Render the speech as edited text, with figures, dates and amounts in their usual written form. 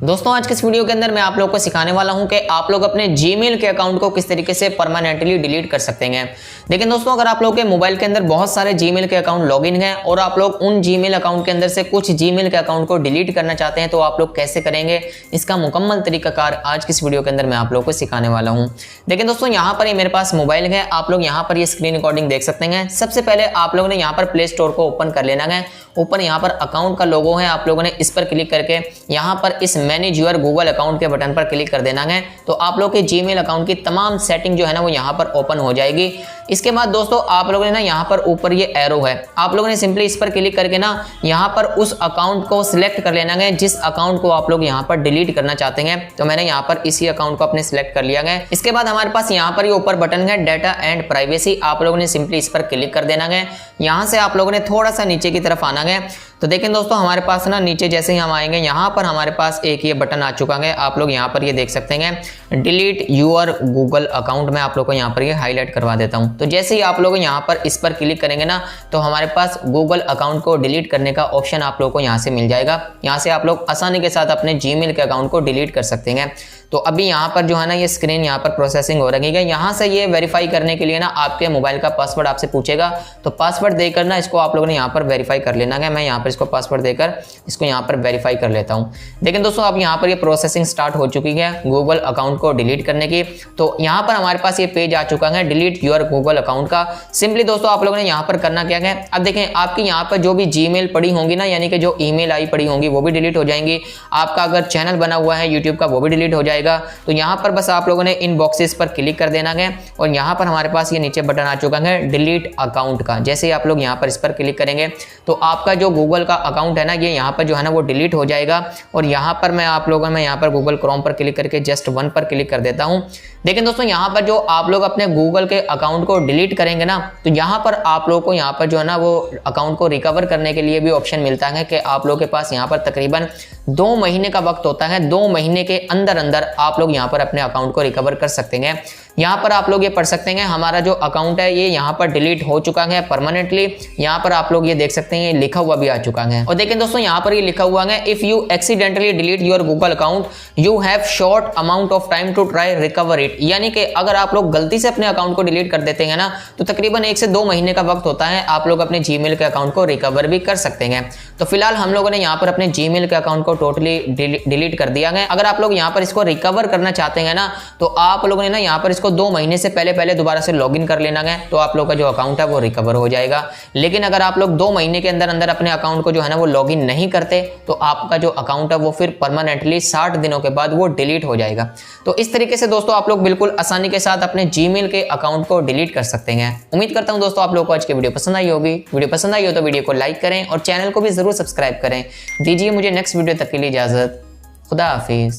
दोस्तों आज के इस वीडियो के अंदर मैं आप लोगों को सिखाने वाला हूं कि आप लोग अपने जीमेल के अकाउंट को किस तरीके से परमानेंटली डिलीट कर सकते हैं। लेकिन दोस्तों अगर आप लोगों के मोबाइल के अंदर बहुत सारे जीमेल के अकाउंट लॉगिन हैं और आप लोग उन जीमेल अकाउंट के अंदर से कुछ जीमेल के अकाउंट को डिलीट करना चाहते हैं तो आप लोग कैसे करेंगे, इसका मुकम्मल तरीकाकार आज की इस वीडियो के अंदर मैं आप लोगों को सिखाने वाला हूँ। लेकिन दोस्तों यहाँ पर मेरे पास मोबाइल है, आप लोग यहाँ पर ये स्क्रीन रिकॉर्डिंग देख सकते हैं। सबसे पहले आप लोगों ने यहाँ पर प्ले स्टोर को ओपन कर लेना है। ऊपर यहाँ पर अकाउंट का लोगो है, आप लोगों ने इस पर क्लिक करके यहाँ पर इस मैनेज योर गूगल अकाउंट के बटन पर क्लिक कर देना है। तो आप लोग के जीमेल अकाउंट की तमाम सेटिंग जो है ना वो यहाँ पर ओपन हो जाएगी। इसके बाद दोस्तों आप लोगों ने ना यहाँ पर ऊपर ये एरो है, आप लोगों ने सिंपली इस पर क्लिक करके ना यहाँ पर उस अकाउंट को सिलेक्ट कर लेना है जिस अकाउंट को आप लोग यहाँ पर डिलीट करना चाहते हैं। तो मैंने यहाँ पर इसी अकाउंट को अपने सिलेक्ट कर लिया है। इसके बाद हमारे पास यहाँ पर ये ऊपर बटन है डाटा एंड प्राइवेसी, आप लोगों ने सिंपली इस पर क्लिक कर देना है। यहाँ से आप लोगों ने थोड़ा सा नीचे की तरफ आना है। तो देखें दोस्तों हमारे पास ना नीचे जैसे ही हम आएंगे यहाँ पर हमारे पास एक ये बटन आ चुका है, आप लोग यहाँ पर ये देख सकते हैं डिलीट यूर गूगल अकाउंट। मैं आप लोग को यहाँ पर ये हाईलाइट करवा देता हूँ। तो जैसे ही आप लोग यहाँ पर इस पर क्लिक करेंगे ना तो हमारे पास गूगल अकाउंट को डिलीट करने का ऑप्शन आप लोग को यहाँ से मिल जाएगा। यहाँ से आप लोग आसानी के साथ अपने जीमेल के अकाउंट को डिलीट कर सकते हैं। तो अभी यहाँ पर जो है ना ये स्क्रीन यहाँ पर प्रोसेसिंग हो रही है। यहाँ से ये वेरीफाई करने के लिए ना आपके मोबाइल का पासवर्ड आपसे पूछेगा, तो पासवर्ड देकर ना इसको आप लोगों ने यहाँ पर वेरीफाई कर लेना है। मैं यहाँ पर इसको पासवर्ड देकर इसको यहाँ पर वेरीफाई कर लेता हूँ। लेकिन दोस्तों अब यहाँ पर ये प्रोसेसिंग स्टार्ट हो चुकी है गूगल अकाउंट को डिलीट करने की। तो यहाँ पर हमारे पास ये पेज आ चुका है डिलीट योर गूगल अकाउंट का। सिंपली दोस्तों आप लोगों ने यहाँ पर करना क्या है, अब देखें आपकी यहाँ पर जो भी जीमेल पड़ी होंगी ना, यानी कि जो ईमेल आई पड़ी होंगी वो भी डिलीट हो जाएंगी। आपका अगर चैनल बना हुआ है यूट्यूब का वो भी डिलीट हो जाएगा। तो यहाँ पर बस आप लोगों ने इन बॉक्सेस पर क्लिक कर देना है और यहाँ पर हमारे पास ये नीचे बटन आ चुका है डिलीट अकाउंट का। जैसे ही आप लोग यहाँ पर इस पर क्लिक करेंगे तो आपका जो गूगल का अकाउंट है ना ये यहाँ पर जो है ना वो डिलीट हो जाएगा। और यहाँ पर मैं आप लोगों में यहाँ पर गूगल क्रोम पर क्लिक करके जस्ट 1 पर क्लिक कर देता हूँ। लेकिन दोस्तों यहाँ पर जो आप लोग अपने गूगल के अकाउंट को डिलीट करेंगे ना तो यहाँ पर आप लोग को यहाँ पर जो है ना वो अकाउंट को रिकवर करने के लिए भी ऑप्शन मिलता है कि आप लोग के पास यहाँ पर तकरीबन 2 महीने का वक्त होता है। 2 महीने के अंदर अंदर आप लोग यहाँ पर अपने अकाउंट को रिकवर कर सकते हैं। यहाँ पर आप लोग ये पढ़ सकते हैं हमारा जो अकाउंट है ये यहाँ पर डिलीट हो चुका है परमानेंटली। यहाँ पर आप लोग ये देख सकते हैं ये लिखा हुआ भी आ चुका है। और देखें दोस्तों यहाँ पर ये लिखा हुआ है if you accidentally delete your Google account you have short amount of time to try recover it. यानी कि अगर आप लोग गलती से अपने अकाउंट को डिलीट कर देते हैं ना तो तकरीबन 1 से 2 महीने का वक्त होता है, आप लोग अपने जीमेल के अकाउंट को रिकवर भी कर सकते हैं। तो फिलहाल हम लोगों ने यहाँ पर अपने जीमेल के अकाउंट को टोटली डिलीट कर दिया है। अगर आप लोग यहाँ पर इसको रिकवर करना चाहते हैं ना तो आप लोगों ने ना यहाँ पर इसको 2 महीने से पहले दोबारा से लॉगिन कर लेना है, तो आप लोग का जो अकाउंट है वो रिकवर हो जाएगा। लेकिन अगर आप लोग 2 महीने के अंदर अंदर अपने अकाउंट को जो है ना वो लॉगिन नहीं करते तो आपका जो अकाउंट है वो फिर परमानेंटली 60 दिनों के बाद वो डिलीट हो जाएगा। तो इस तरीके से दोस्तों आप लोग बिल्कुल आसानी के साथ अपने जीमेल के अकाउंट को डिलीट कर सकते हैं। उम्मीद करता हूं दोस्तों आप लोगों को आज की वीडियो पसंद आई होगी। वीडियो पसंद आई हो तो वीडियो को लाइक करें और चैनल को भी जरूर सब्सक्राइब करें। दीजिए मुझे नेक्स्ट वीडियो तक के लिए इजाजत। खुदा हाफिज।